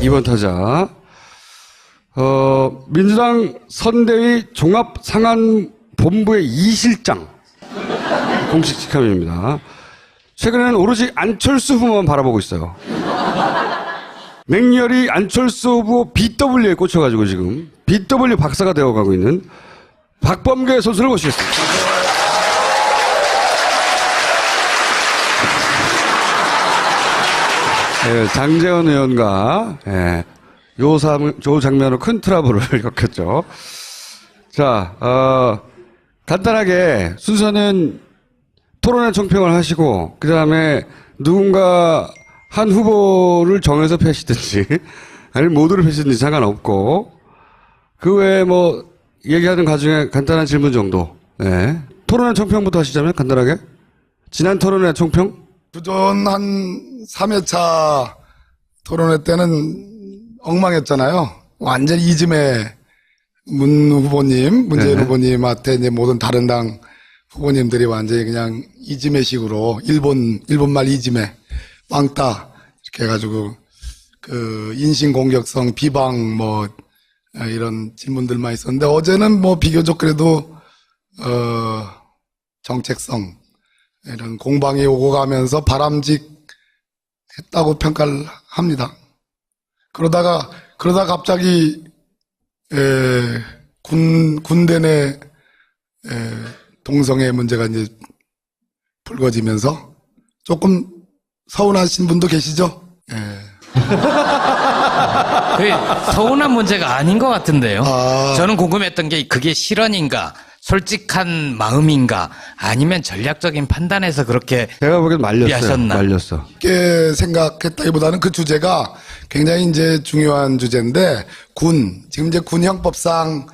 2번 타자. 민주당 선대위 종합상안본부의 이실장. 공식 직함입니다. 최근에는 오로지 안철수 후보만 바라보고 있어요. 맹렬히 안철수 후보 BW에 꽂혀가지고 지금 BW 박사가 되어가고 있는 박범계 선수를 모시겠습니다. 네, 장재원 의원과 요 장면으로 큰 트러블을 겪었죠. 자, 간단하게 순서는 토론회 총평을 하시고 그 다음에 누군가 한 후보를 정해서 패시든지 아니면 모두를 패시든지 상관없고 그 외에 뭐 얘기하는 과정에 간단한 질문 정도. 네. 토론회 총평부터 하시자면 간단하게. 지난 토론회 총평? 그전 한 3회차 토론회 때는 엉망했잖아요. 완전 이즘에 문재인 후보님한테 이제 모든 다른 당 후보님들이 완전히 그냥 이즘의식으로 일본말 이즘에 빵따 이렇게 해가지고 그 인신공격성 비방 뭐 이런 질문들만 있었는데 어제는 뭐 비교적 그래도 정책성 이런 공방이 오고 가면서 바람직했다고 평가를 합니다. 그러다가 갑자기 군대 내 동성애 문제가 이제 불거지면서 조금 서운하신 분도 계시죠? 그게 서운한 문제가 아닌 것 같은데요. 저는 궁금했던 게 그게 실언인가, 솔직한 마음인가, 아니면 전략적인 판단에서 그렇게 제가 보기엔 말렸나? 말렸어. 그렇게 생각했다기보다는 그 주제가 굉장히 이제 중요한 주제인데 지금 이제 군 형법상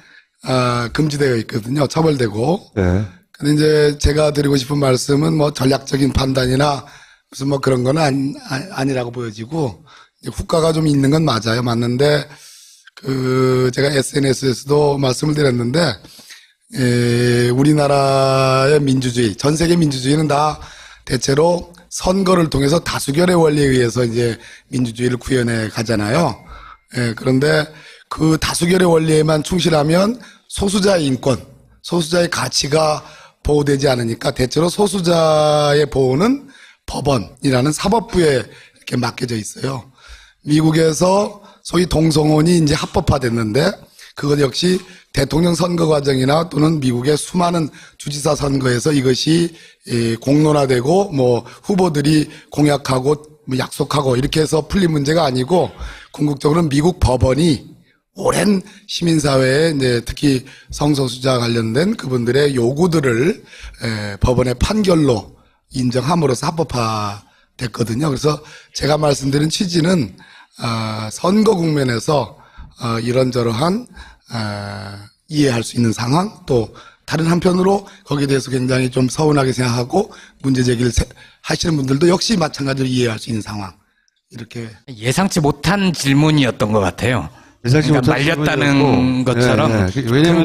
금지되어 있거든요. 처벌되고. 네. 근데 이제 제가 드리고 싶은 말씀은 뭐 전략적인 판단이나 무슨 뭐 그런 건 아니라고 보여지고 후과가 좀 있는 건 맞아요. 맞는데 제가 SNS에서도 말씀을 드렸는데 우리나라의 민주주의, 전 세계 민주주의는 다 대체로 선거를 통해서 다수결의 원리에 의해서 이제 민주주의를 구현해 가잖아요. 그런데 그 다수결의 원리에만 충실하면 소수자의 인권, 소수자의 가치가 보호되지 않으니까 대체로 소수자의 보호는 법원이라는 사법부에 이렇게 맡겨져 있어요. 미국에서 소위 동성혼이 이제 합법화됐는데 그것 역시 대통령 선거 과정이나 또는 미국의 수많은 주지사 선거에서 이것이 공론화되고 뭐 후보들이 공약하고 뭐 약속하고 이렇게 해서 풀린 문제가 아니고 궁극적으로는 미국 법원이 오랜 시민사회에 이제 특히 성소수자 관련된 그분들의 요구들을 법원의 판결로 인정함으로써 합법화됐거든요. 그래서 제가 말씀드린 취지는 선거 국면에서 이런저러한 이해할 수 있는 상황 또 다른 한편으로 거기에 대해서 굉장히 좀 서운하게 생각하고 문제 제기를 하시는 분들도 역시 마찬가지로 이해할 수 있는 상황 이렇게 예상치 못한 질문이었던 것 같아요. 그러니까 말렸다는 것처럼 왜냐하면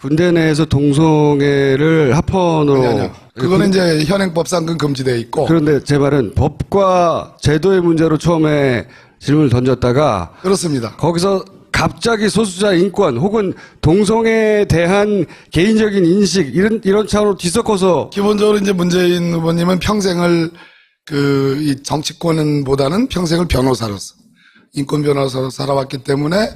군대 내에서 동성애를 합헌으로 그거는 이제 현행법상 금지되어 있고 그런데 제 말은 법과 제도의 문제로 처음에 질문을 던졌다가 그렇습니다. 거기서 갑자기 소수자 인권 혹은 동성애에 대한 개인적인 인식 이런 차원으로 뒤섞어서 기본적으로 이제 문재인 후보님은 평생을 이 정치권보다는 평생을 변호사로서 인권 변호사로 살아왔기 때문에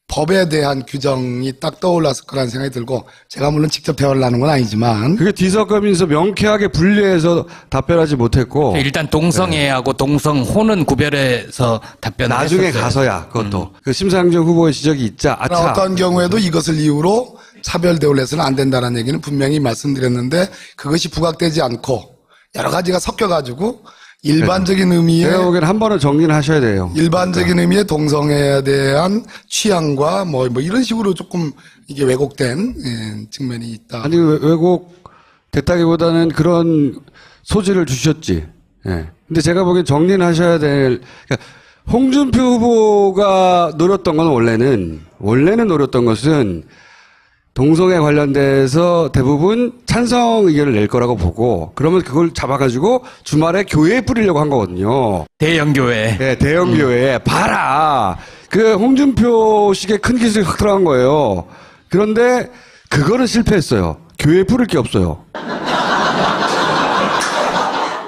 법에 대한 규정이 딱 떠올랐을 거라는 생각이 들고 제가 물론 직접 대화를 나눈 건 아니지만 그게 뒤섞으면서 명쾌하게 분리해서 답변하지 못했고 일단 동성애하고 동성혼은 구별해서 답변을 나중에 했었어요. 가서야 그것도 그 심상정 후보의 지적이 있자 어떤 경우에도 이것을 이유로 차별 대우를 해서는 안 된다는 얘기는 분명히 말씀드렸는데 그것이 부각되지 않고 여러 가지가 섞여가지고 일반적인 의미의 제가 보기에는 한 번은 정리를 하셔야 돼요. 일반적인 의미의 동성애에 대한 취향과 뭐 이런 식으로 조금 이게 왜곡된 측면이 있다. 아니 왜곡됐다기보다는 그런 소지를 주셨지. 예. 근데 제가 보기엔 정리는 하셔야 될 그러니까 홍준표 후보가 노렸던 건 원래는 노렸던 것은 동성애 관련돼서 대부분 찬성 의견을 낼 거라고 보고 그러면 그걸 잡아가지고 주말에 교회에 뿌리려고 한 거거든요. 대형교회. 네, 대형 교회에 봐라. 그 홍준표식의 큰 기술이 확 들어간 거예요. 그런데 그거는 실패했어요. 교회에 뿌릴 게 없어요.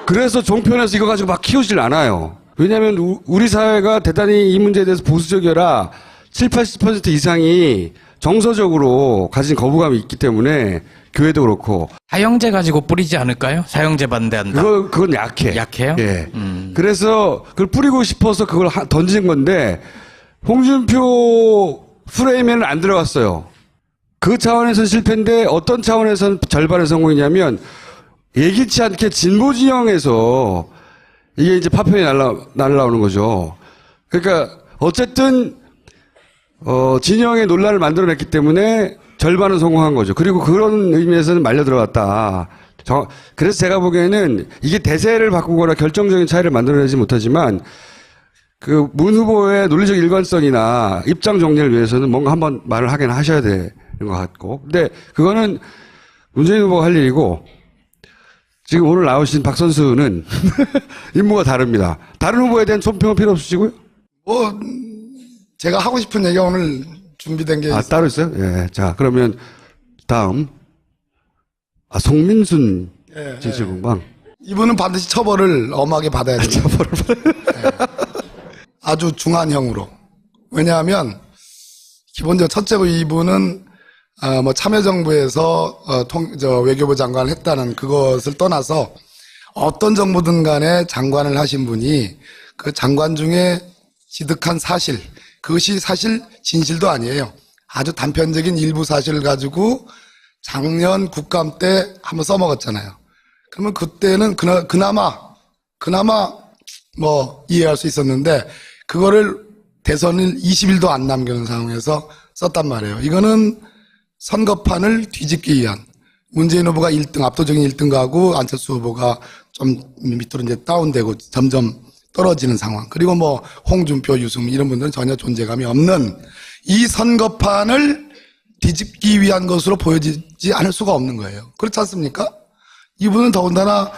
그래서 종편에서 이거 가지고 막 키우질 않아요. 왜냐하면 우리 사회가 대단히 이 문제에 대해서 보수적이라 7, 80% 이상이 정서적으로 가진 거부감이 있기 때문에 교회도 그렇고. 사형제 가지고 뿌리지 않을까요? 사형제 반대한다. 그건 약해. 약해요? 예. 그래서 그걸 뿌리고 싶어서 그걸 던진 건데 홍준표 프레임에는 안 들어갔어요. 그 차원에서는 실패인데 어떤 차원에서는 절반의 성공이냐면 예기치 않게 진보 진영에서 이게 이제 파편이 날라오는 거죠. 그러니까 어쨌든 진영의 논란을 만들어냈기 때문에 절반은 성공한 거죠. 그리고 그런 의미에서는 말려 들어갔다. 그래서 제가 보기에는 이게 대세를 바꾸거나 결정적인 차이를 만들어내지 못하지만 그 문 후보의 논리적 일관성이나 입장 정리를 위해서는 뭔가 한번 말을 하긴 하셔야 되는 것 같고. 근데 그거는 문재인 후보가 할 일이고 지금 오늘 나오신 박 선수는 임무가 다릅니다. 다른 후보에 대한 손평은 필요 없으시고요? 제가 하고 싶은 얘기가 오늘 준비된 게 따로 있어요? 예. 자, 그러면 다음 송민순 진실공방. 이분은 반드시 처벌을 엄하게 받아야 됩니다. 처벌을 아주 중한형으로. 왜냐하면 기본적으로 첫째로 이분은 참여정부에서 외교부 장관을 했다는 그것을 떠나서 어떤 정부든 간에 장관을 하신 분이 그 장관 중에 지득한 사실, 그것이 사실 진실도 아니에요. 아주 단편적인 일부 사실을 가지고 작년 국감 때 한번 써먹었잖아요. 그러면 그때는 그나마 이해할 수 있었는데 그거를 대선을 20일도 안 남겨놓은 상황에서 썼단 말이에요. 이거는 선거판을 뒤집기 위한 문재인 후보가 1등, 압도적인 1등 가고 안철수 후보가 좀 밑으로 이제 다운되고 점점 떨어지는 상황. 그리고 홍준표, 유승민 이런 분들은 전혀 존재감이 없는 이 선거판을 뒤집기 위한 것으로 보여지지 않을 수가 없는 거예요. 그렇지 않습니까? 이분은 더군다나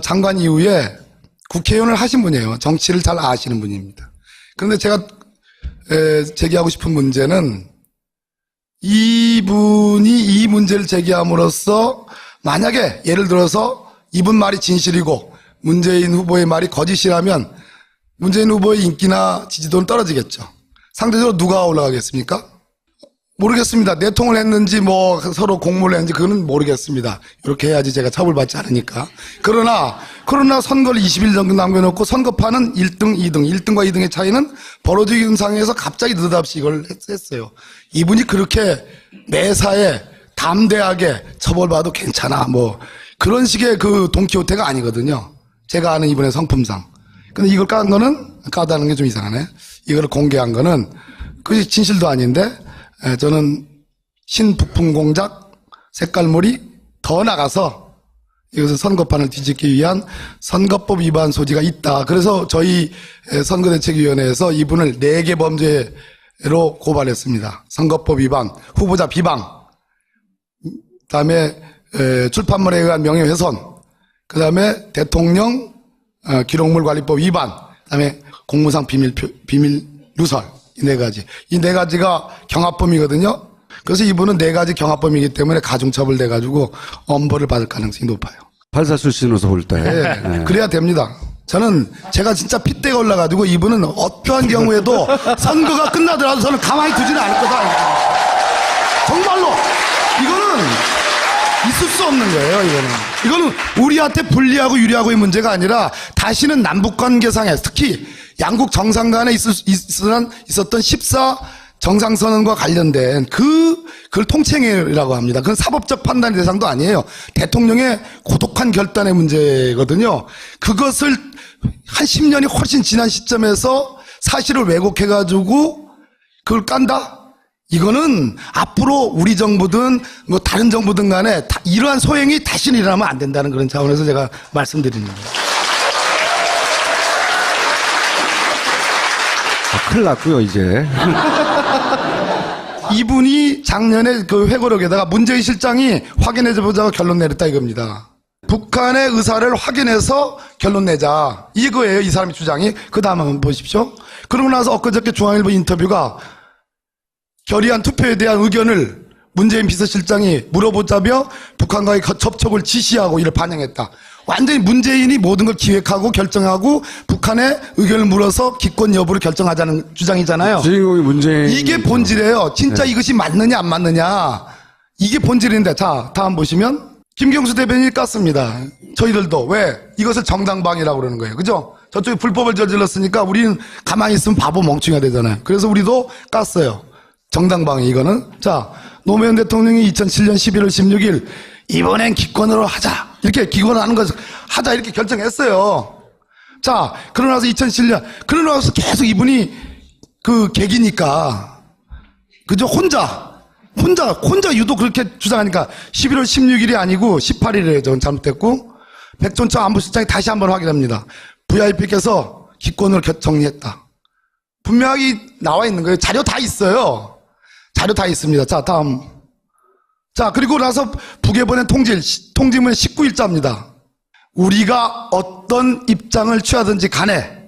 장관 이후에 국회의원을 하신 분이에요. 정치를 잘 아시는 분입니다. 그런데 제가 제기하고 싶은 문제는 이분이 이 문제를 제기함으로써 만약에 예를 들어서 이분 말이 진실이고 문재인 후보의 말이 거짓이라면 문재인 후보의 인기나 지지도는 떨어지겠죠. 상대적으로 누가 올라가겠습니까? 모르겠습니다. 내통을 했는지 서로 공모를 했는지 그거는 모르겠습니다. 이렇게 해야지 제가 처벌받지 않으니까. 그러나 선거를 20일 정도 남겨놓고 선거판은 1등, 2등, 1등과 2등의 차이는 벌어지는 상황에서 갑자기 느닷없이 이걸 했어요. 이분이 그렇게 매사에 담대하게 처벌받아도 괜찮아 그런 식의 그 돈키호테가 아니거든요. 제가 아는 이분의 성품상. 근데 이걸 까다는 게 좀 이상하네. 이걸 공개한 거는 그게 진실도 아닌데 저는 신부품 공작, 색깔물이 더 나가서 이것은 선거판을 뒤집기 위한 선거법 위반 소지가 있다. 그래서 저희 선거대책위원회에서 이분을 4개 범죄로 고발했습니다. 선거법 위반, 후보자 비방, 그다음에 출판물에 의한 명예훼손, 그다음에 대통령 기록물 관리법 위반, 그다음에 공무상 비밀 누설. 이 4가지. 이 4가지가 경합범이거든요. 그래서 이분은 4가지 경합범이기 때문에 가중처벌 돼가지고 엄벌을 받을 가능성이 높아요. 판사 출신으로서 볼 때. 네. 그래야 됩니다. 제가 진짜 핏대가 올라가지고 이분은 어떠한 경우에도 선거가 끝나더라도 저는 가만히 두지는 않을 거다. 정말로. 이거는 있을 수 없는 거예요, 이거는 우리한테 불리하고 유리하고의 문제가 아니라 다시는 남북관계상에 특히 양국 정상 간에 있었던 14 정상선언과 관련된 그걸 통칭이라고 합니다. 그건 사법적 판단의 대상도 아니에요. 대통령의 고독한 결단의 문제거든요. 그것을 한 10년이 훨씬 지난 시점에서 사실을 왜곡해가지고 그걸 깐다? 이거는 앞으로 우리 정부든 다른 정부든 간에 이러한 소행이 다시는 일어나면 안 된다는 그런 차원에서 제가 말씀드리는 거예요. 큰일 났고요, 이제. 이분이 작년에 그 회고록에다가 문재인 실장이 확인해보자고 결론 내렸다 이겁니다. 북한의 의사를 확인해서 결론 내자. 이거예요, 이 사람의 주장이. 그 다음 한번 보십시오. 그러고 나서 엊그저께 중앙일보 인터뷰가 결의안 투표에 대한 의견을 문재인 비서실장이 물어보자며 북한과의 접촉을 지시하고 이를 반영했다. 완전히 문재인이 모든 걸 기획하고 결정하고 북한의 의견을 물어서 기권 여부를 결정하자는 주장이잖아요. 주인공이 문재인. 이게 본질이에요. 진짜 이것이 맞느냐 안 맞느냐. 이게 본질인데. 자, 다음 보시면 김경수 대변인이 깠습니다. 저희들도. 왜? 이것을 정당방위라고 그러는 거예요. 그죠? 저쪽에 불법을 저질렀으니까 우리는 가만히 있으면 바보 멍청이가 되잖아요. 그래서 우리도 깠어요. 정당방위 이거는. 자, 노무현 대통령이 2007년 11월 16일 이번엔 기권으로 하자. 이렇게 기권하는 것을 하자 이렇게 결정했어요. 자, 그러고 나서 2007년 그러고 나서 계속 이분이 그 계기니까 그죠? 혼자 유독 그렇게 주장하니까 11월 16일이 아니고 18일에 저는 잘못됐고 백존청 안보실장이 다시 한번 확인합니다. VIP께서 기권을 정리했다. 분명히 나와 있는 거예요. 자료 다 있어요. 자료 다 있습니다. 자, 다음. 자, 그리고 나서 북에 보낸 통지문 19일자입니다. 우리가 어떤 입장을 취하든지 간에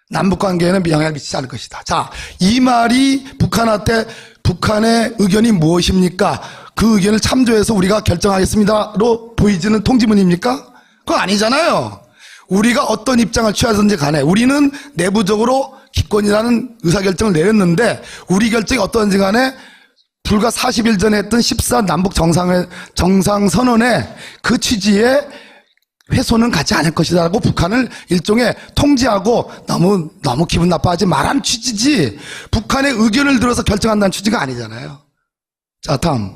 남북관계에는 영향을 미치지 않을 것이다. 자, 이 말이 북한한테 북한의 의견이 무엇입니까? 그 의견을 참조해서 우리가 결정하겠습니다로 보이지는 통지문입니까? 그거 아니잖아요. 우리가 어떤 입장을 취하든지 간에 우리는 내부적으로 기권이라는 의사결정을 내렸는데 우리 결정이 어떤지 간에 불과 40일 전에 했던 14 남북 정상선언의 그 취지에 훼손은 갖지 않을 것이다라고 북한을 일종의 통지하고 너무 기분 나빠하지 말라는 취지지 북한의 의견을 들어서 결정한다는 취지가 아니잖아요. 자, 다음.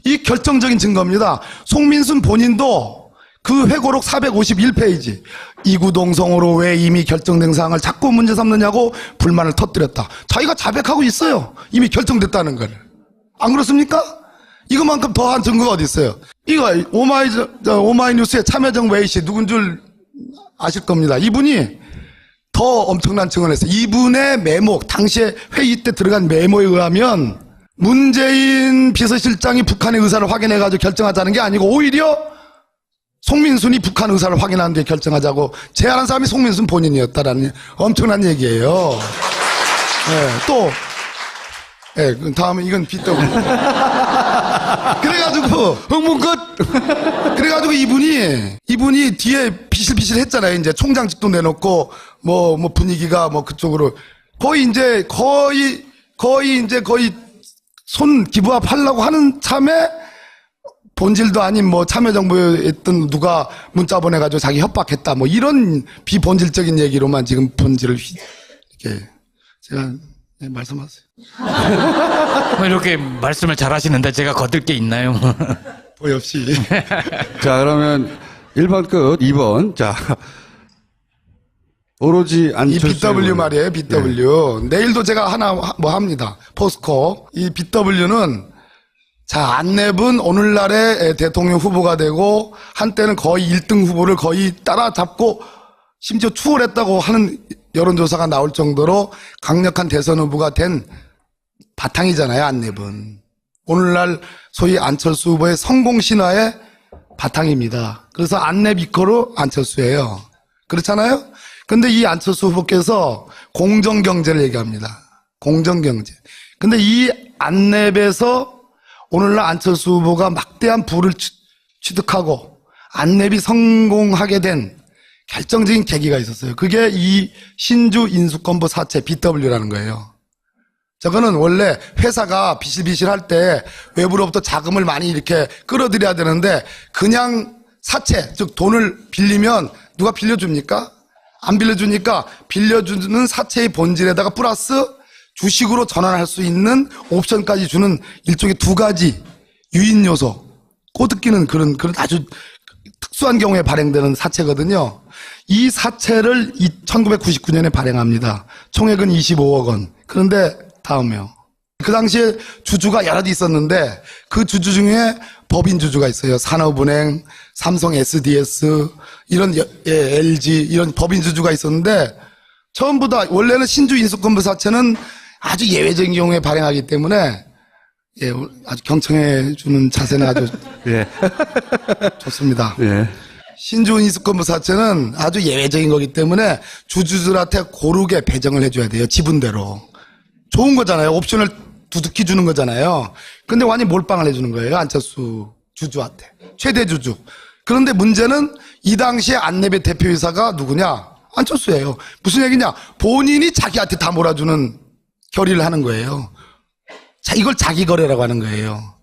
이 결정적인 증거입니다. 송민순 본인도 그 회고록 451페이지 이구동성으로 왜 이미 결정된 사항을 자꾸 문제 삼느냐고 불만을 터뜨렸다. 자기가 자백하고 있어요. 이미 결정됐다는 걸. 안 그렇습니까? 이거만큼 더한 증거가 어디 있어요? 이거 오마이뉴스의 참여정 웨이 씨 누군 줄 아실 겁니다. 이분이 더 엄청난 증언을 했어요. 이분의 메모, 당시에 회의 때 들어간 메모에 의하면 문재인 비서실장이 북한의 의사를 확인해가지고 결정하자는 게 아니고 오히려 송민순이 북한 의사를 확인한 뒤에 결정하자고 제안한 사람이 송민순 본인이었다라는 엄청난 얘기예요. 네, 또 다음에 이건 BW. 그래가지고 흥분 끝. 그래가지고 이분이 뒤에 비실비실 했잖아요. 이제 총장직도 내놓고 뭐 분위기가 뭐 그쪽으로 거의 손 기부합하려고 하는 참에 본질도 아닌 뭐 참여정부에 있던 누가 문자 보내가지고 자기 협박했다 뭐 이런 비본질적인 얘기로만 지금 본질을 이렇게 제가 말씀하세요. 이렇게 말씀을 잘 하시는데 제가 거들 게 있나요? 뭐 없이. 자, 그러면 1번 끝, 2번. 자, 오로지 이 BW 말이에요, BW. 네. 내일도 제가 하나 뭐 합니다. 포스코. 이 BW는 자, 안내분 오늘날의 대통령 후보가 되고 한때는 거의 1등 후보를 거의 따라잡고 심지어 추월했다고 하는 여론조사가 나올 정도로 강력한 대선 후보가 된 바탕이잖아요, 안내분. 오늘날 소위 안철수 후보의 성공 신화의 바탕입니다. 그래서 안랩 이코로 안철수예요. 그렇잖아요? 근데 이 안철수 후보께서 공정경제를 얘기합니다. 공정경제. 근데 이 안랩에서 오늘날 안철수 후보가 막대한 부를 취득하고 안랩이 성공하게 된 결정적인 계기가 있었어요. 그게 이 신주 인수권부 사채 BW라는 거예요. 저거는 원래 회사가 비실비실할 때 외부로부터 자금을 많이 이렇게 끌어들여야 되는데 그냥 사채, 즉 돈을 빌리면 누가 빌려줍니까? 안 빌려주니까 빌려주는 사채의 본질에다가 플러스 주식으로 전환할 수 있는 옵션까지 주는 일종의 두 가지 유인 요소, 꼬드기는 그런 아주 특수한 경우에 발행되는 사채거든요. 이 사채를 1999년에 발행합니다. 총액은 25억 원. 그런데 다음에요. 그 당시에 주주가 여럿 있었는데 그 주주 중에 법인 주주가 있어요. 산업은행, 삼성 SDS, 이런 LG 이런 법인 주주가 있었는데 전부 다 원래는 신주 인수권부 사채는 아주 예외적인 경우에 발행하기 때문에 예, 아주 경청해 주는 자세는 아주 예. 좋습니다. 예. 신주원 인수권부 사채는 아주 예외적인 거기 때문에 주주들한테 고르게 배정을 해줘야 돼요. 지분대로. 좋은 거잖아요. 옵션을 두둑히 주는 거잖아요. 근데 완전히 몰빵을 해주는 거예요. 안철수 주주한테. 최대 주주. 그런데 문제는 이 당시에 안내배 대표이사가 누구냐? 안철수예요. 무슨 얘기냐? 본인이 자기한테 다 몰아주는 결의를 하는 거예요. 자, 이걸 자기 거래라고 하는 거예요.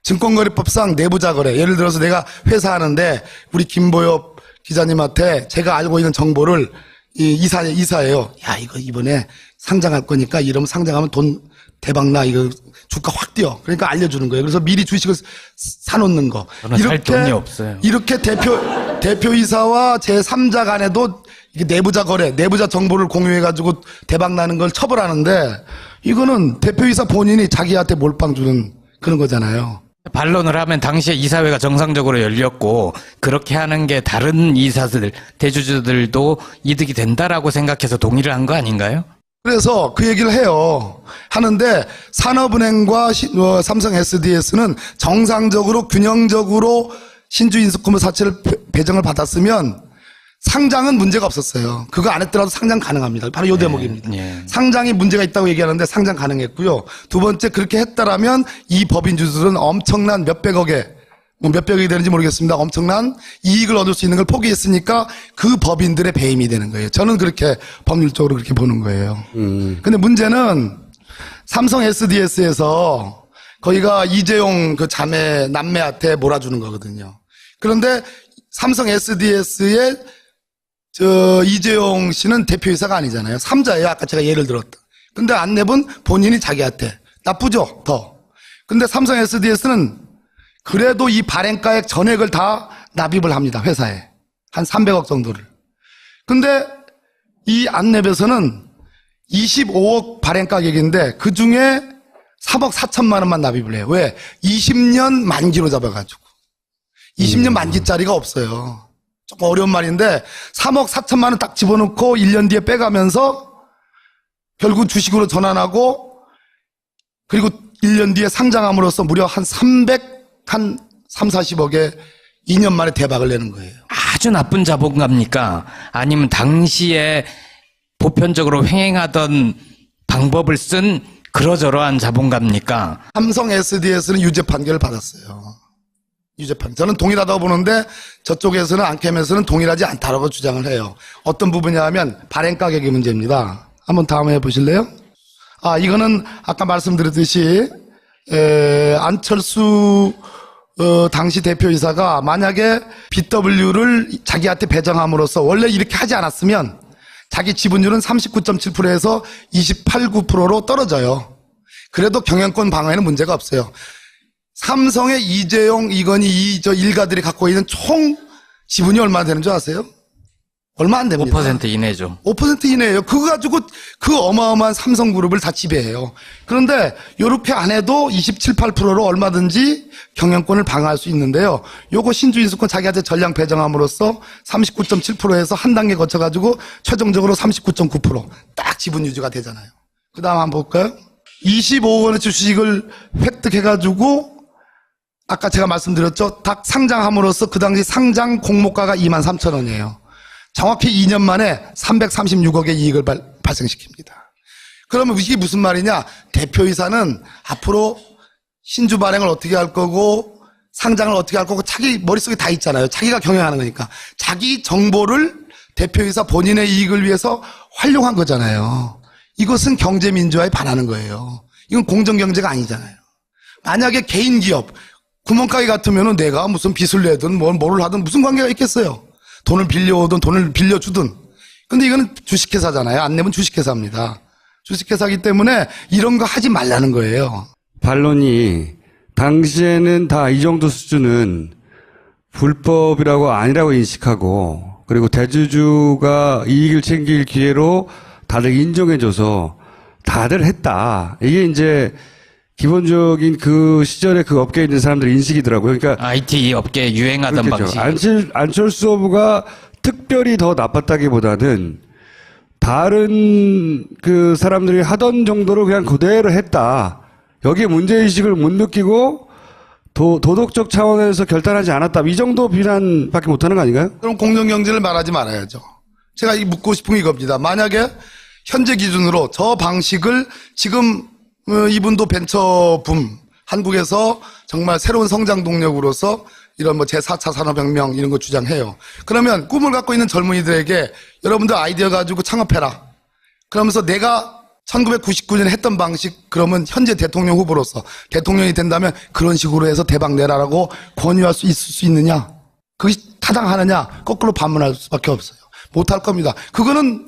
증권거래법상 내부자 거래. 예를 들어서 내가 회사 하는데 우리 김보엽 기자님한테 제가 알고 있는 정보를 이사예요. 야, 이거 이번에 상장할 거니까 이러면 상장하면 돈 대박나. 이거 주가 확 뛰어. 그러니까 알려주는 거예요. 그래서 미리 주식을 사놓는 거. 저는 살 돈이 없어요. 이렇게 대표이사와 제3자 간에도 이게 내부자 거래, 내부자 정보를 공유해가지고 대박나는 걸 처벌하는데 이거는 대표이사 본인이 자기한테 몰빵 주는 그런 거잖아요. 반론을 하면 당시에 이사회가 정상적으로 열렸고 그렇게 하는 게 다른 이사들, 대주주들도 이득이 된다라고 생각해서 동의를 한 거 아닌가요? 그래서 그 얘기를 해요. 하는데 산업은행과 삼성 SDS는 정상적으로 균형적으로 신주인수권부 사채를 배정을 받았으면 상장은 문제가 없었어요. 그거 안 했더라도 상장 가능합니다. 바로 요 대목입니다. 예. 상장이 문제가 있다고 얘기하는데 상장 가능했고요. 두 번째, 그렇게 했다라면 이 법인 주주들은 엄청난 몇백억의, 몇백억이 되는지 모르겠습니다. 엄청난 이익을 얻을 수 있는 걸 포기했으니까 그 법인들의 배임이 되는 거예요. 저는 그렇게 법률적으로 그렇게 보는 거예요. 근데 문제는 삼성 SDS에서 거기가 이재용 그 자매, 남매한테 몰아주는 거거든요. 그런데 삼성 SDS의 이재용 씨는 대표이사가 아니잖아요. 3자예요. 아까 제가 예를 들었다. 근데 안내분 본인이 자기한테. 나쁘죠? 더. 근데 삼성 SDS는 그래도 이 발행가액 전액을 다 납입을 합니다. 회사에. 한 300억 정도를. 근데 이 안내에서는 25억 발행가격인데 그 중에 3억 4천만 원만 납입을 해요. 왜? 20년 만기로 잡아가지고. 20년 만기짜리가 없어요. 조금 어려운 말인데 3억 4천만 원 딱 집어넣고 1년 뒤에 빼가면서 결국 주식으로 전환하고 그리고 1년 뒤에 상장함으로써 무려 한 3, 40억에 2년 만에 대박을 내는 거예요. 아주 나쁜 자본가입니까? 아니면 당시에 보편적으로 횡행하던 방법을 쓴 그러저러한 자본가입니까? 삼성 SDS는 유죄 판결을 받았어요. 유죄 판결. 저는 동일하다고 보는데 저쪽에서는 안캠에서는 동일하지 않다라고 주장을 해요. 어떤 부분이냐면 발행 가격의 문제입니다. 한번 다음에 해보실래요? 이거는 아까 말씀드렸듯이 안철수 당시 대표이사가 만약에 BW를 자기한테 배정함으로써 원래 이렇게 하지 않았으면 자기 지분율은 39.7%에서 28.9%로 떨어져요. 그래도 경영권 방어에는 문제가 없어요. 삼성의 이재용, 이건희 저 일가들이 갖고 있는 총 지분이 얼마나 되는 줄 아세요? 얼마 안 됩니다. 5% 이내죠. 5% 이내예요. 그거 가지고 그 어마어마한 삼성그룹을 다 지배해요. 그런데 이렇게 안 해도 27, 8%로 얼마든지 경영권을 방어할 수 있는데요. 요거 신주인수권 자기한테 전량 배정함으로써 39.7%에서 한 단계 거쳐가지고 최종적으로 39.9% 딱 지분 유지가 되잖아요. 그 다음 한번 볼까요? 25억 원어치 주식을 획득해가지고 아까 제가 말씀드렸죠. 딱 상장함으로써 그 당시 상장 공모가가 23,000원이에요. 정확히 2년 만에 336억의 이익을 발생시킵니다. 그러면 이게 무슨 말이냐? 대표이사는 앞으로 신주 발행을 어떻게 할 거고 상장을 어떻게 할 거고 자기 머릿속에 다 있잖아요. 자기가 경영하는 거니까. 자기 정보를 대표이사 본인의 이익을 위해서 활용한 거잖아요. 이것은 경제민주화에 반하는 거예요. 이건 공정경제가 아니잖아요. 만약에 개인 기업, 구멍가게 같으면 내가 무슨 빚을 내든 뭐를 하든 무슨 관계가 있겠어요. 돈을 빌려오든 돈을 빌려주든. 근데 이거는 주식회사잖아요. 안 내면 주식회사입니다. 주식회사이기 때문에 이런 거 하지 말라는 거예요. 반론이 당시에는 다 이 정도 수준은 불법이라고 아니라고 인식하고 그리고 대주주가 이익을 챙길 기회로 다들 인정해줘서 다들 했다. 이게 이제 기본적인 그 시절에 그 업계에 있는 사람들의 인식이더라고요. 그러니까 IT 업계에 유행하던 그렇겠죠. 방식. 안철수 후보가 특별히 더 나빴다기보다는 다른 그 사람들이 하던 정도로 그냥 그대로 했다. 여기에 문제의식을 못 느끼고 도덕적 차원에서 결단하지 않았다. 이 정도 비난밖에 못하는 거 아닌가요? 그럼 공정경제를 말하지 말아야죠. 제가 묻고 싶은 게 이겁니다. 만약에 현재 기준으로 저 방식을 지금 이분도 벤처붐, 한국에서 정말 새로운 성장 동력으로서 이런 뭐 제4차 산업혁명 이런 거 주장해요. 그러면 꿈을 갖고 있는 젊은이들에게 여러분들 아이디어 가지고 창업해라. 그러면서 내가 1999년에 했던 방식 그러면 현재 대통령 후보로서 대통령이 된다면 그런 식으로 해서 대박 내라라고 권유할 수 있을 수 있느냐? 그것이 타당하느냐? 거꾸로 반문할 수밖에 없어요. 못할 겁니다. 그거는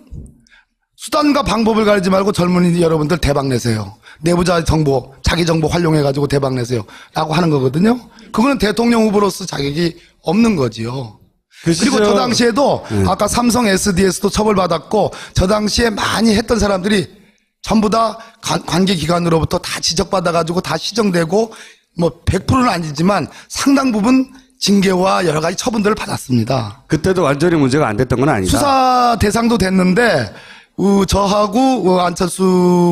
수단과 방법을 가리지 말고 젊은이 여러분들 대박 내세요. 내부자 정보, 자기 정보 활용해가지고 대박 내세요. 라고 하는 거거든요. 그거는 대통령 후보로서 자격이 없는 거지요. 그리고 저 당시에도 아까 삼성 SDS도 처벌받았고 저 당시에 많이 했던 사람들이 전부 다 관계기관으로부터 다 지적받아가지고 다 시정되고 뭐 100%는 아니지만 상당 부분 징계와 여러 가지 처분들을 받았습니다. 그때도 완전히 문제가 안 됐던 건 아니다. 수사 대상도 됐는데 저하고 안철수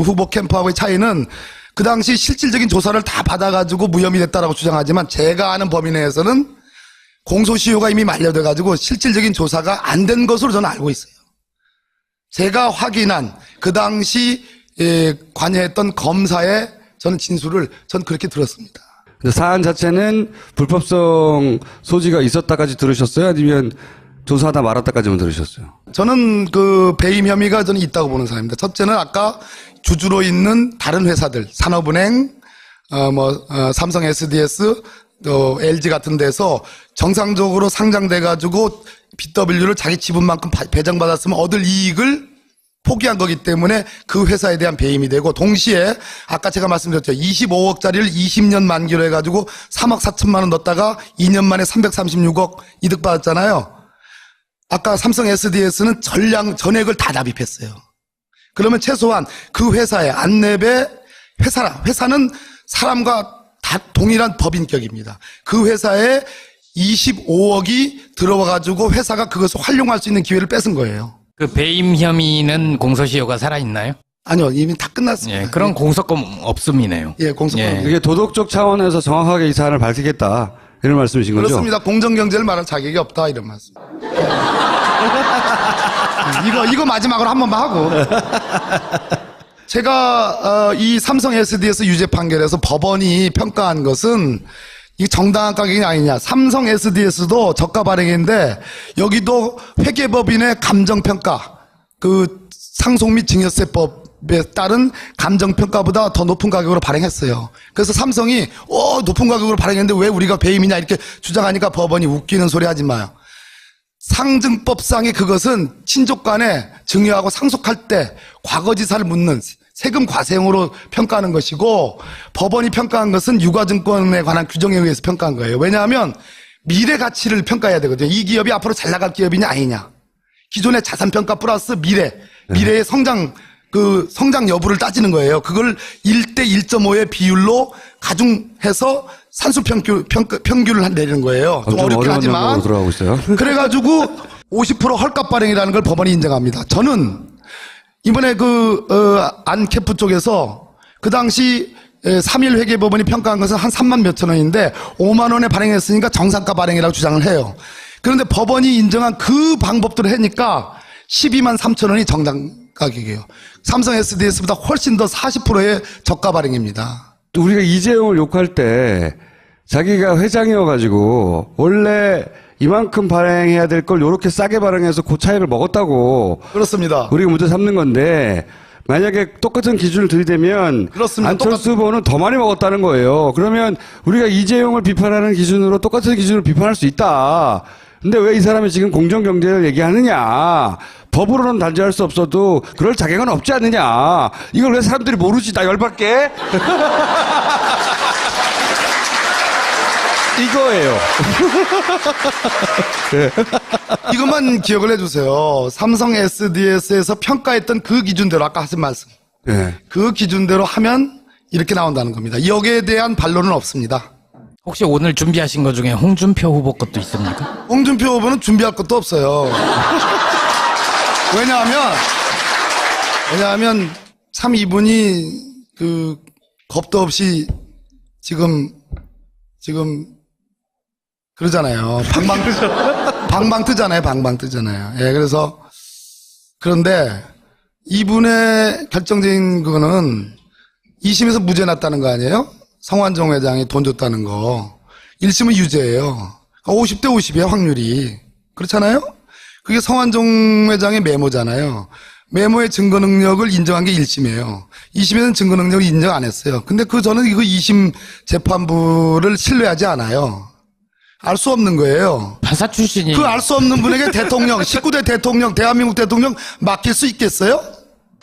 후보 캠프하고의 차이는 그 당시 실질적인 조사를 다 받아가지고 무혐의 됐다라고 주장하지만 제가 아는 범위 내에서는 공소시효가 이미 만료돼가지고 실질적인 조사가 안 된 것으로 저는 알고 있어요. 제가 확인한 그 당시 관여했던 검사의 저는 진술을 전 그렇게 들었습니다. 사안 자체는 불법성 소지가 있었다까지 들으셨어요? 아니면 조사하다 말았다까지만 들으셨어요? 저는 그 배임 혐의가 저는 있다고 보는 사람입니다. 첫째는 아까 주주로 있는 다른 회사들, 산업은행, 삼성 SDS, 또 LG 같은 데서 정상적으로 상장돼가지고 BW를 자기 지분만큼 배정받았으면 얻을 이익을 포기한 거기 때문에 그 회사에 대한 배임이 되고 동시에 아까 제가 말씀드렸죠. 25억짜리를 20년 만기로 해가지고 3억 4천만 원 넣었다가 2년 만에 336억 이득 받았잖아요. 아까 삼성 SDS는 전액을 다 납입했어요. 그러면 최소한 그 회사의 안내배 회사는 사람과 다 동일한 법인격입니다. 그 회사에 25억이 들어와가지고 회사가 그것을 활용할 수 있는 기회를 뺏은 거예요. 그 배임 혐의는 공소시효가 살아있나요? 아니요, 이미 다 끝났습니다. 예, 그런 공소권 없음이네요. 예, 공소권. 예. 이게 도덕적 차원에서 정확하게 이 사안을 밝히겠다. 이런 말씀이신 거죠? 그렇습니다. 공정경제를 말할 자격이 없다 이런 말씀. 이거 마지막으로 한 번만 하고. 제가 이 삼성 SDS 유죄 판결에서 법원이 평가한 것은 이 정당한 가격이 아니냐. 삼성 SDS도 저가 발행인데 여기도 회계법인의 감정평가, 그 상속 및 증여세법에 따른 감정평가보다 더 높은 가격으로 발행했어요. 그래서 삼성이 높은 가격으로 발행했는데 왜 우리가 배임이냐 이렇게 주장하니까 법원이 웃기는 소리 하지 마요. 상증법상의 그것은 친족 간에 증여하고 상속할 때 과거지사를 묻는 세금 과세형으로 평가하는 것이고 법원이 평가한 것은 유가증권에 관한 규정에 의해서 평가한 거예요. 왜냐하면 미래 가치를 평가해야 되거든요. 이 기업이 앞으로 잘 나갈 기업이냐 아니냐. 기존의 자산평가 플러스 미래의 성장 여부를 따지는 거예요. 그걸 1대 1.5의 비율로 가중해서 산수 평균을 내리는 거예요. 좀 어렵긴 하지만. 들어가고 있어요. 그래가지고 50% 헐값 발행이라는 걸 법원이 인정합니다. 저는 이번에 안캐프 쪽에서 그 당시 3일 회계법원이 평가한 것은 한 3만 몇천 원인데 5만 원에 발행했으니까 정상가 발행이라고 주장을 해요. 그런데 법원이 인정한 그 방법들을 하니까 12만 3천 원이 정당 가격이에요. 삼성 SDS보다 훨씬 더 40%의 저가 발행입니다. 우리가 이재용을 욕할 때 자기가 회장이어가지고 원래 이만큼 발행해야 될 걸 이렇게 싸게 발행해서 그 차익을 먹었다고 그렇습니다. 우리가 문제 삼는 건데 만약에 똑같은 기준을 들이대면 그렇습니다. 안철수 후보는 더 많이 먹었다는 거예요. 그러면 우리가 이재용을 비판하는 기준으로 똑같은 기준으로 비판할 수 있다. 근데 왜 이 사람이 지금 공정경제를 얘기하느냐. 법으로는 단죄할 수 없어도 그럴 자격은 없지 않느냐. 이걸 왜 사람들이 모르지. 나 열받게. 이거예요. 네. 이것만 기억을 해주세요. 삼성 SDS에서 평가했던 그 기준대로 아까 하신 말씀. 네. 그 기준대로 하면 이렇게 나온다는 겁니다. 여기에 대한 반론은 없습니다. 혹시 오늘 준비하신 것 중에 홍준표 후보 것도 있습니까? 홍준표 후보는 준비할 것도 없어요. 왜냐하면 참 이분이 겁도 없이 지금 그러잖아요. 방방 뜨잖아요. 예, 그래서 그런데 이분의 결정적인 거는 2심에서 무죄 났다는 거 아니에요? 성완종 회장이 돈 줬다는 거. 1심은 유죄예요. 50대 50이에요, 확률이. 그렇잖아요? 그게 성완종 회장의 메모잖아요. 메모의 증거 능력을 인정한 게 1심이에요. 2심에는 증거 능력을 인정 안 했어요. 근데 저는 이거 2심 재판부를 신뢰하지 않아요. 알 수 없는 거예요. 판사 출신이. 그 알 수 없는 분에게 대통령, 19대 대통령, 대한민국 대통령 맡길 수 있겠어요?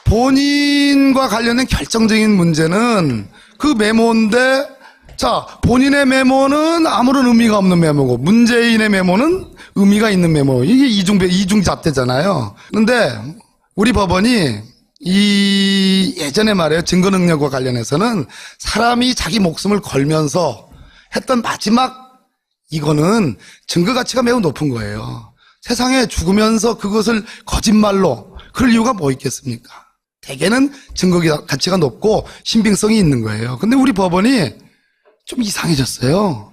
본인과 관련된 결정적인 문제는 그 메모인데, 자, 본인의 메모는 아무런 의미가 없는 메모고, 문재인의 메모는 의미가 있는 메모. 이게 이중잣대잖아요. 그런데 우리 법원이 예전에 말이에요. 증거 능력과 관련해서는 사람이 자기 목숨을 걸면서 했던 마지막 이거는 증거 가치가 매우 높은 거예요. 세상에 죽으면서 그것을 거짓말로 그럴 이유가 뭐 있겠습니까? 대개는 증거 가치가 높고 신빙성이 있는 거예요. 근데 우리 법원이 좀 이상해졌어요.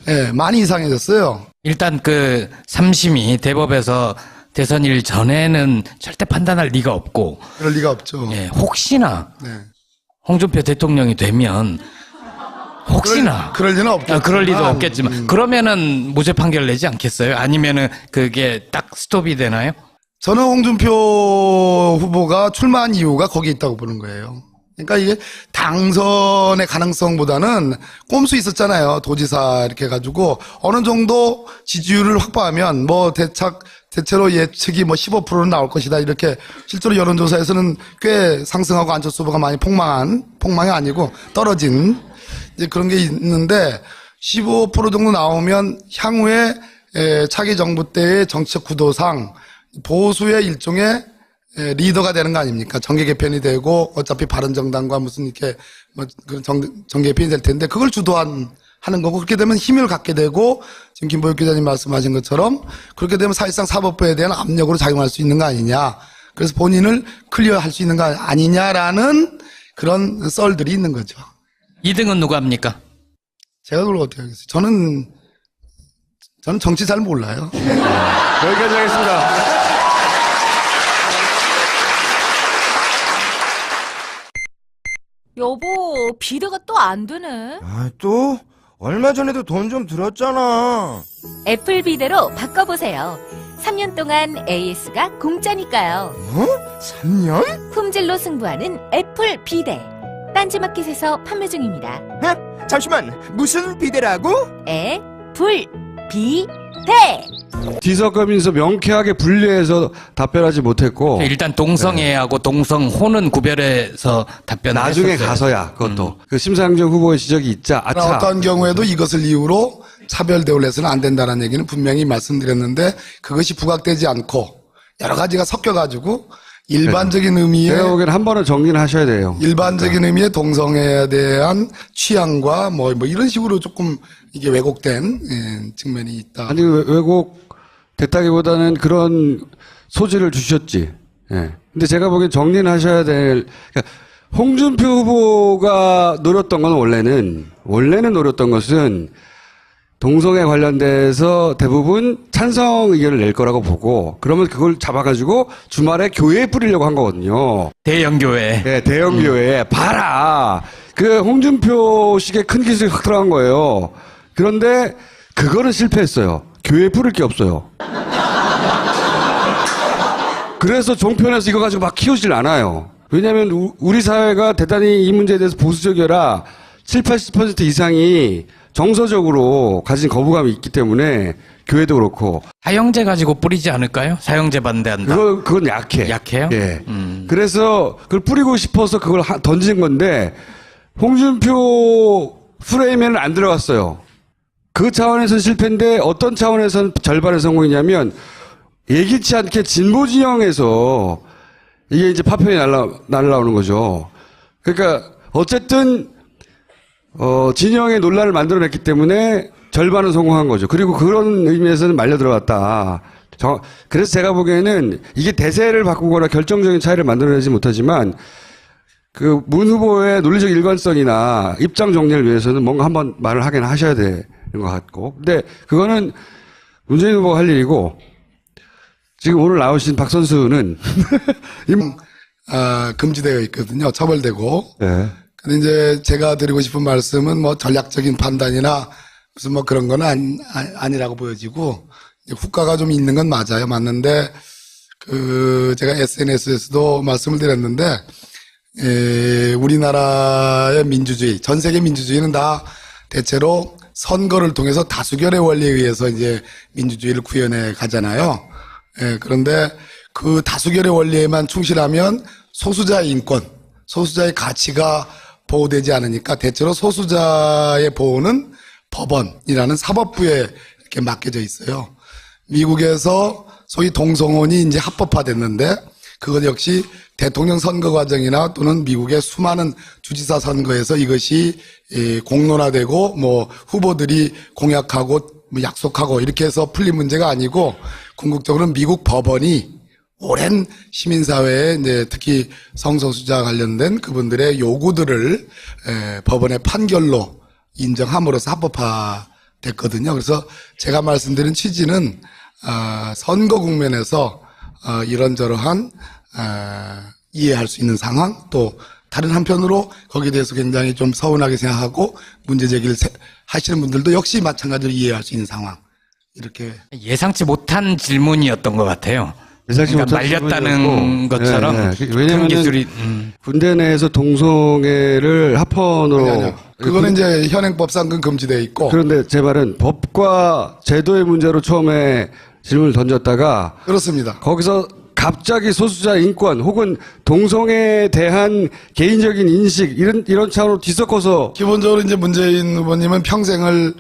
예, 많이 이상해졌어요. 일단 그 3심이 대법에서 대선일 전에는 절대 판단할 리가 없고. 그럴 리가 없죠. 예, 혹시나 네. 홍준표 대통령이 되면 혹시나 그럴 리는 없겠지만. 그럴 리도 없겠지만 그러면은 무죄 판결 내지 않겠어요? 아니면은 그게 딱 스톱이 되나요? 저는 홍준표 후보가 출마한 이유가 거기에 있다고 보는 거예요. 그러니까 이게 당선의 가능성보다는 꼼수 있었잖아요. 도지사 이렇게 해가지고 어느 정도 지지율을 확보하면 뭐 대체로 예측이 뭐 15%는 나올 것이다. 이렇게 실제로 여론조사에서는 꽤 상승하고 안철수 후보가 많이 폭망이 아니고 떨어진 이제 그런 게 있는데 15% 정도 나오면 향후에 차기 정부 때의 정치적 구도상 보수의 일종의 리더가 되는 거 아닙니까? 정계 개편이 되고 어차피 바른정당과 무슨 이렇게 뭐 정계 개편이 될 텐데 그걸 하는 거고 그렇게 되면 힘을 갖게 되고 지금 김보혁 기자님 말씀하신 것처럼 그렇게 되면 사실상 사법부에 대한 압력으로 작용할 수 있는 거 아니냐. 그래서 본인을 클리어할 수 있는 거 아니냐라는 그런 썰들이 있는 거죠. 2등은 누가 합니까? 제가 그걸 어떻게 하겠어요? 저는 정치 잘 몰라요. 여기까지 하겠습니다. 여보, 비대가 또 안 되네. 아, 또? 얼마 전에도 돈 좀 들었잖아. 애플 비대로 바꿔보세요. 3년 동안 AS가 공짜니까요. 어? 3년? 품질로 승부하는 애플 비대. 딴지마켓에서 판매 중입니다. 에? 잠시만, 무슨 비대라고? 애플 비대. 뒤섞으면서 명쾌하게 분리해서 답변하지 못했고 일단 동성애하고 동성호는 구별해서 답변을 나중에 했었어요. 가서야 그것도 그 심상정 후보의 지적이 있자 아차 어떤 경우에도 이것을 이유로 차별 대우를 해서는 안 된다는 얘기는 분명히 말씀드렸는데 그것이 부각되지 않고 여러 가지가 섞여가지고 일반적인 의미의 제가 보기에는 한 번은 정리를 하셔야 돼요. 일반적인 의미의 동성애에 대한 취향과 뭐 이런 식으로 조금 이게 왜곡된 측면이 있다. 아니 왜곡됐다기보다는 그런 소지를 주셨지. 예. 근데 제가 보기엔 정리는 하셔야 될 그러니까 홍준표 후보가 노렸던 건 원래는 노렸던 것은 동성애 관련돼서 대부분 찬성 의견을 낼 거라고 보고 그러면 그걸 잡아가지고 주말에 교회에 뿌리려고 한 거거든요. 대형교회. 네, 대형교회에 봐라. 그 홍준표식의 큰 기술이 확 들어간 거예요. 그런데 그거는 실패했어요. 교회에 뿌릴 게 없어요. 그래서 종편에서 이거 가지고 막 키우질 않아요. 왜냐하면 우리 사회가 대단히 이 문제에 대해서 보수적이라 70-80% 이상이 정서적으로 가진 거부감이 있기 때문에 교회도 그렇고 사형제 가지고 뿌리지 않을까요? 사형제 반대한다. 그건 약해. 약해요? 예. 그래서 그걸 뿌리고 싶어서 그걸 던진 건데 홍준표 프레임에는 안 들어갔어요. 그 차원에서는 실패인데 어떤 차원에서는 절반의 성공이냐면 예기치 않게 진보 진영에서 이게 이제 파편이 날라오는 거죠. 그러니까 어쨌든 진영의 논란을 만들어냈기 때문에 절반은 성공한 거죠. 그리고 그런 의미에서는 말려 들어갔다. 그래서 제가 보기에는 이게 대세를 바꾸거나 결정적인 차이를 만들어내지 못하지만 그 문 후보의 논리적 일관성이나 입장 정리를 위해서는 뭔가 한번 말을 하긴 하셔야 되는 것 같고. 근데 그거는 문재인 후보가 할 일이고, 지금 오늘 나오신 박 선수는 금지되어 있거든요. 처벌되고. 네. 근데 이제 제가 드리고 싶은 말씀은 뭐 전략적인 판단이나 무슨 뭐 그런 건 아니라고 보여지고, 후과가 좀 있는 건 맞아요. 맞는데, 제가 SNS에서도 말씀을 드렸는데, 우리나라의 민주주의, 전 세계 민주주의는 다 대체로 선거를 통해서 다수결의 원리에 의해서 이제 민주주의를 구현해 가잖아요. 그런데 그 다수결의 원리에만 충실하면 소수자의 인권, 소수자의 가치가 보호되지 않으니까 대체로 소수자의 보호는 법원이라는 사법부에 이렇게 맡겨져 있어요. 미국에서 소위 동성혼이 이제 합법화됐는데 그것 역시 대통령 선거 과정이나 또는 미국의 수많은 주지사 선거에서 이것이 공론화되고 뭐 후보들이 공약하고 뭐 약속하고 이렇게 해서 풀린 문제가 아니고 궁극적으로는 미국 법원이 오랜 시민사회에 이제 특히 성소수자 관련된 그분들의 요구들을 법원의 판결로 인정함으로써 합법화됐거든요. 그래서 제가 말씀드린 취지는 선거 국면에서 이런저러한 이해할 수 있는 상황, 또 다른 한편으로 거기에 대해서 굉장히 좀 서운하게 생각하고 문제 제기를 하시는 분들도 역시 마찬가지로 이해할 수 있는 상황, 이렇게 예상치 못한 질문이었던 것 같아요. 예상치 그러니까 못한 말렸다는 질문이었고, 것처럼 네, 네. 큰 왜냐하면 기술이 군대 내에서 동성애를 합헌으로 아니요. 그거는 이제 현행법상 금지되어 있고. 그런데 제 말은 법과 제도의 문제로 처음에 질문을 던졌다가 그렇습니다. 거기서 갑자기 소수자 인권 혹은 동성애에 대한 개인적인 인식 이런 차원으로 뒤섞어서 기본적으로 이제 문재인 후보님은 평생을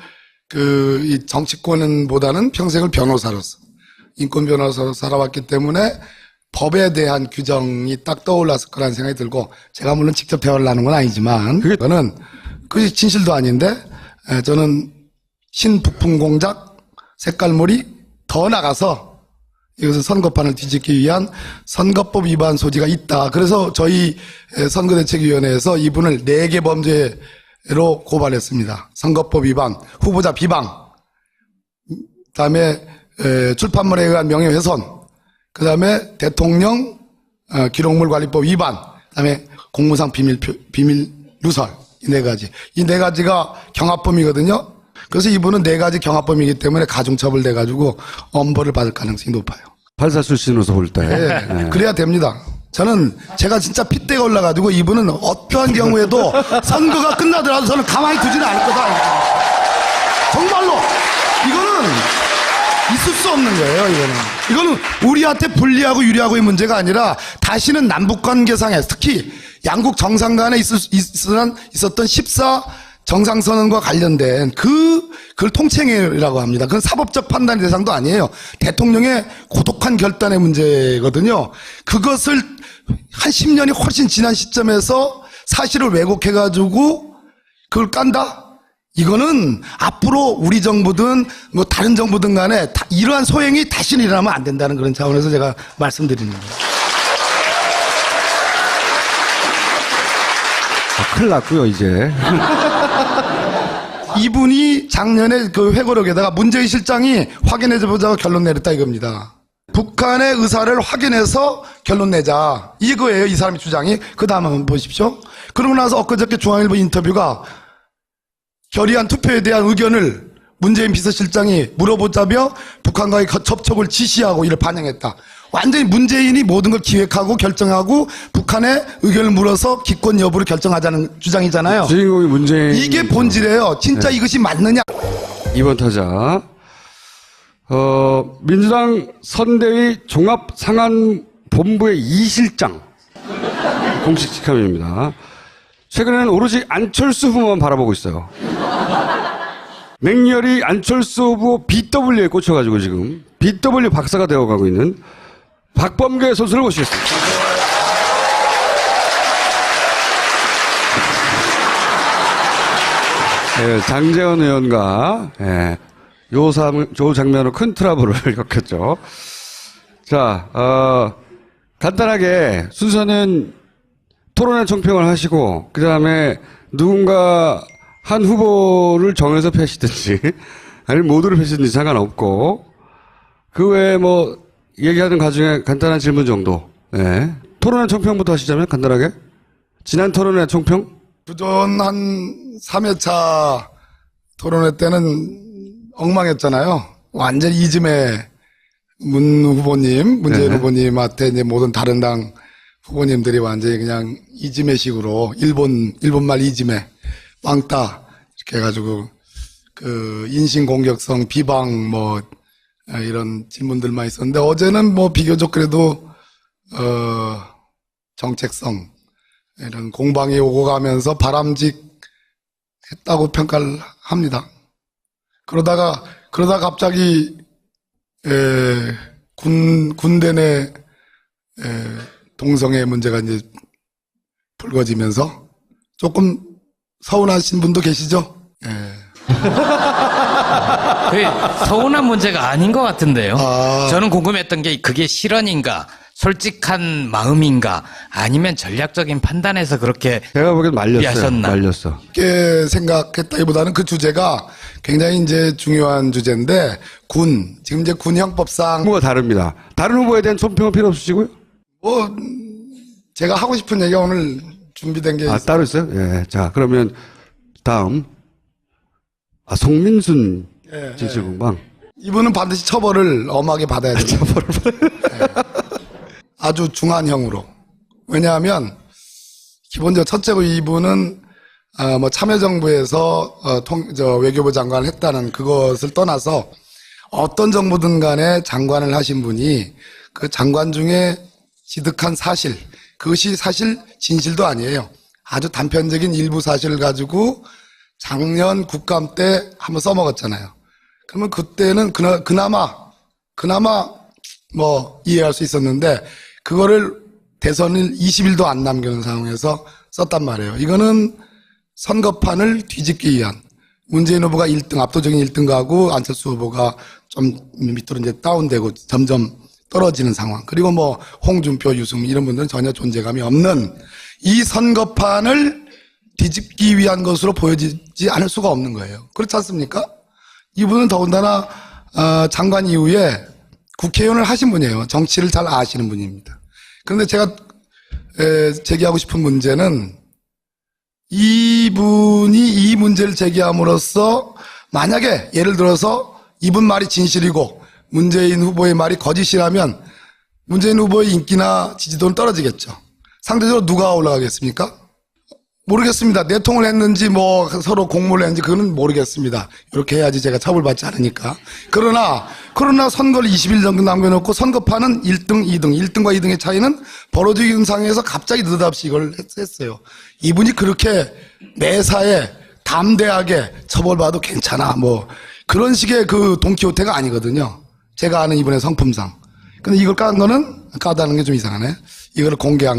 이 정치권보다는 평생을 변호사로서 인권 변호사로 살아왔기 때문에 법에 대한 규정이 딱 떠올랐을 거라는 생각이 들고, 제가 물론 직접 대화를 나눈 건 아니지만 저는 그게 진실도 아닌데 저는 신북풍공작 색깔물이 더 나가서 이것은 선거판을 뒤집기 위한 선거법 위반 소지가 있다. 그래서 저희 선거대책위원회에서 이분을 4개 범죄로 고발했습니다. 선거법 위반, 후보자 비방, 그다음에 출판물에 의한 명예훼손, 그다음에 대통령 기록물 관리법 위반, 그다음에 공무상 비밀 누설, 이 4가지. 이 4가지가 경합범이거든요. 그래서 이분은 4가지 경합범이기 때문에 가중처벌 돼가지고 엄벌을 받을 가능성이 높아요. 판사 출신으로서 볼 때. 네. 네. 그래야 됩니다. 저는 제가 진짜 핏대가 올라가지고 이분은 어떠한 경우에도 선거가 끝나더라도 저는 가만히 두지는 않을 거다. 정말로 이거는 있을 수 없는 거예요. 이거는 우리한테 불리하고 유리하고의 문제가 아니라 다시는 남북 관계상에 특히 양국 정상 간에 있었던 14 정상선언과 관련된 그걸 통칭이라고 합니다. 그건 사법적 판단의 대상도 아니에요. 대통령의 고독한 결단의 문제거든요. 그것을 한 10년이 훨씬 지난 시점에서 사실을 왜곡해가지고 그걸 깐다? 이거는 앞으로 우리 정부든 뭐 다른 정부든 간에 이러한 소행이 다시는 일어나면 안 된다는 그런 차원에서 제가 말씀드리는 거예요. 큰일 났고요, 이제. 이분이 작년에 그 회고록에다가 문재인 실장이 확인해보자고 결론 내렸다 이겁니다. 북한의 의사를 확인해서 결론 내자. 이거예요, 이 사람의 주장이. 그 다음 한번 보십시오. 그러고 나서 엊그저께 중앙일보 인터뷰가 결의안 투표에 대한 의견을 문재인 비서실장이 물어보자며 북한과의 접촉을 지시하고 이를 반영했다. 완전히 문재인이 모든 걸 기획하고 결정하고 북한의 의견을 물어서 기권 여부를 결정하자는 주장이잖아요. 주인공이 문재인. 이게 본질이에요. 진짜 네. 이것이 맞느냐. 2번 타자. 민주당 선대위 종합상안본부의 이실장. 공식 직함입니다. 최근에는 오로지 안철수 후보만 바라보고 있어요. 맹렬히 안철수 후보 BW에 꽂혀가지고 지금 BW 박사가 되어가고 있는 박범계 선수를 모시겠습니다. 네, 장재원 의원과 요 장면으로 큰 트러블을 겪었죠. 자, 간단하게 순서는 토론회 총평을 하시고 그다음에 누군가 한 후보를 정해서 패시든지 아니면 모두를 패시든지 상관없고 그 외에 뭐 얘기하는 과정에 간단한 질문 정도. 예. 토론회 총평부터 하시자면 간단하게. 지난 토론회 총평? 그전 한 3회차 토론회 때는 엉망했잖아요. 완전 이즘에 문재인 후보님한테 이제 모든 다른 당 후보님들이 완전히 그냥 이즘회식으로 일본말 이즘회 왕따 이렇게 해가지고 그 인신공격성 비방 뭐 이런 질문들만 있었는데 어제는 뭐 비교적 그래도 정책성 이런 공방이 오고 가면서 바람직했다고 평가를 합니다. 그러다가 갑자기 군대 내 동성애 문제가 이제 불거지면서 조금 서운하신 분도 계시죠? 그게 서운한 문제가 아닌 것 같은데요. 저는 궁금했던 게 그게 실언인가, 솔직한 마음인가, 아니면 전략적인 판단에서 그렇게 제가 보기엔 말렸어요. 비하셨나? 말렸어. 쉽게 생각했다기보다는 그 주제가 굉장히 이제 중요한 주제인데 지금 이제 군형법상 후보가 다릅니다. 다른 후보에 대한 총평은 필요 없으시고요? 뭐 제가 하고 싶은 얘기가 오늘 준비된 게 따로 있어요? 예. 자, 그러면 다음. 송민순 진실공방. 이분은 반드시 처벌을 엄하게 받아야 됩니다. 아주 중한형으로. 왜냐하면 기본적으로 첫째로 이분은 뭐 참여정부에서 외교부 장관을 했다는 그것을 떠나서 어떤 정부든 간에 장관을 하신 분이 그 장관 중에 지득한 사실, 그것이 사실 진실도 아니에요. 아주 단편적인 일부 사실을 가지고 작년 국감 때 한번 써먹었잖아요. 그러면 그때는 그나마 뭐 이해할 수 있었는데 그거를 대선을 20일도 안 남겨놓은 상황에서 썼단 말이에요. 이거는 선거판을 뒤집기 위한 문재인 후보가 1등, 압도적인 1등 가고 안철수 후보가 좀 밑으로 이제 다운되고 점점 떨어지는 상황. 그리고 뭐 홍준표, 유승민 이런 분들은 전혀 존재감이 없는 이 선거판을 뒤집기 위한 것으로 보여지지 않을 수가 없는 거예요. 그렇지 않습니까? 이분은 더군다나 장관 이후에 국회의원을 하신 분이에요. 정치를 잘 아시는 분입니다. 그런데 제가 제기하고 싶은 문제는 이분이 이 문제를 제기함으로써 만약에 예를 들어서 이분 말이 진실이고 문재인 후보의 말이 거짓이라면 문재인 후보의 인기나 지지도는 떨어지겠죠. 상대적으로 누가 올라가겠습니까? 모르겠습니다. 내통을 했는지 뭐 서로 공모를 했는지 그거는 모르겠습니다. 이렇게 해야지 제가 처벌받지 않으니까. 그러나 선거를 20일 정도 남겨놓고 선거판은 1등, 2등, 1등과 2등의 차이는 벌어지는 상황에서 갑자기 느닷없이 이걸 했어요. 이분이 그렇게 매사에 담대하게 처벌받아도 괜찮아 뭐 그런 식의 그 돈키호테가 아니거든요. 제가 아는 이분의 성품상. 근데 이걸 까는 게 좀 이상하네. 이거를 공개한